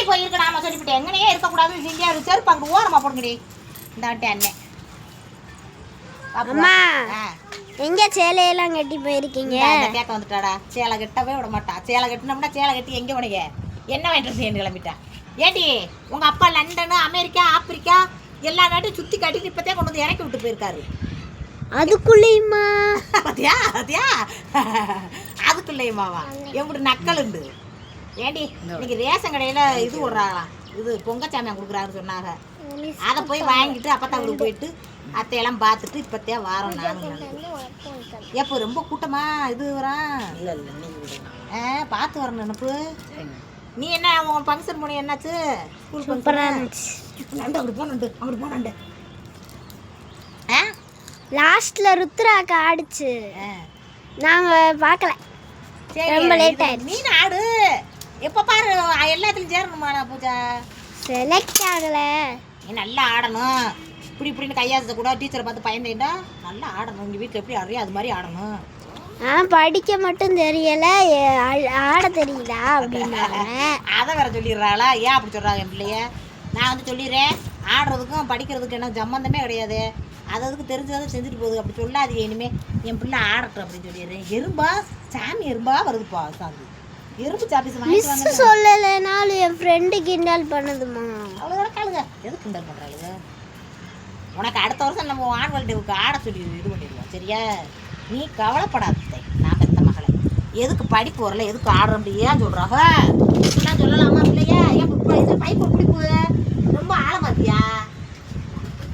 வீட்டுக்கு போயிருக்க நாம சொல்லிவிட்டேன் எங்கனையே இருக்கக்கூடாது செஞ்சா செருப்பு அங்கே ஓரமா போடுங்கடி இந்த அண்ணன் அம்மா எங்க சேலையெல்லாம் கட்டி போயிருக்கீங்க? கேட்க வந்துட்டாடா. சேலை கட்டவே விட மாட்டா. சேலை கட்டினோம்னா சேலை கட்டி எங்கே உனக்கு என்ன வாங்கிட்டு சேர்ந்து கிளம்பிட்டா. ஏடி உங்க அப்பா லண்டனு அமெரிக்கா ஆப்பிரிக்கா எல்லா நாட்டும் சுற்றி காட்டிட்டு இப்போத்தே கொண்டு வந்து இறக்கி விட்டு போயிருக்காரு. அதுக்குள்ளேயுமா? பாத்தியா பாத்தியா அதுக்குள்ளேயுமாவா எப்படி நக்கல் உண்டு. ஏடி இன்னைக்கு ரேஷன் கடையில் இது விடுறாங்களாம், இது பொங்கச்சாமியான் கொடுக்குறாருன்னு சொன்னாங்க. அதை போய் வாங்கிட்டு அப்பத்தாவுக்கு போயிட்டு அத்தையெல்லாம் பார்த்துட்டு இப்போத்தே வாரம் நானும் எப்போ ரொம்ப கூட்டமா இது வரான் இல்லை இல்லை நீங்கள் பார்த்து வரணும் நினப்பு. நீ என்ன உன் ஃபங்க்ஷன் போன என்னாச்சு? ஸ்கூல் நண்டு அப்படி போனண்டு அப்படி போனண்டு லாஸ்ட்ல ருத்ராக்கா ஆடிச்சு, நாங்க பார்க்கல. ரொம்ப லேட் ஆயிடுச்சு. நீ ஆடு எப்போ பாரு எல்லாத்துலையும் சேரணுமா பூஜா? செலக்ட் ஆகல. நீ நல்லா ஆடணும். இப்படி இப்படின்னு கையாசத்தை கூட டீச்சரை பார்த்து பயந்தேன்டா. நல்லா ஆடணும். இங்கே வீட்டில் எப்படி ஆடுறியோ அது மாதிரி ஆடணும். படிக்க மட்டும் தெரியல, ஆட தெரியல அப்படின்னாங்க. அதை வேற சொல்லிடுறாளா? ஏன் அப்படி சொல்கிறாங்க என் பிள்ளைய? நான் வந்து சொல்லிடுறேன், ஆடுறதுக்கும் படிக்கிறதுக்கும் என்ன சம்மந்தமே கிடையாது, அது அதுக்கு தெரிஞ்சதை செஞ்சுட்டு போகுது. அப்படி சொல்லாதீங்க இனிமேல். என் பிள்ளை ஆடட்டும் அப்படின்னு சொல்லிடுறேன். எறும்பா சாமி எறும்பா வருதுப்பா சாமி. எறும்பு சாப்பிஸ் வாங்கி சொல்லலைனாலும் என் ஃப்ரெண்டு கிண்டல் பண்ணுதுமா. அவ்வளோதான் காலுங்க. எதுக்கு கிண்டல் பண்ணுறாளுங்க? உனக்கு அடுத்த வருஷம் நம்ம ஆனுவல் டேவுக்கு ஆட சொல்லி இது பண்ணிடுவோம் சரியா? நீ கவலைப்படாத. நான் பெத்த மகளை எதுக்கு படிப்பு வரல எதுக்கு ஆடுற முடியா சொல்கிறாங்க? நான் சொல்லலாமா பிள்ளையா? ஏன் இது பைப்பு பிடிப்பு ரொம்ப ஆழமாத்தியா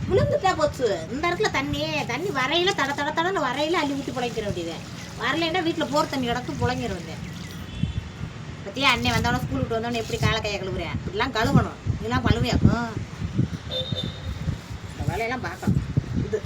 விழுந்துட்டா போச்சு. இந்த இடத்துல தண்ணி வரையில தட தட தடன்னு வரையில அள்ளி ஊற்றி பிழைக்கிற வேண்டியது. வரலைன்னா வீட்டில் போர் தண்ணி கிடக்கு புழைங்கிற வந்தேன். பற்றியா அண்ணன் வந்தவொடனே ஸ்கூல் விட்டு வந்தோடனே எப்படி காலை கையை கழுவுறேன்? இப்படிலாம் கழுவணும். இதெல்லாம் பழுவையாக்கும். இந்த வேலையெல்லாம் பார்க்கணும். இது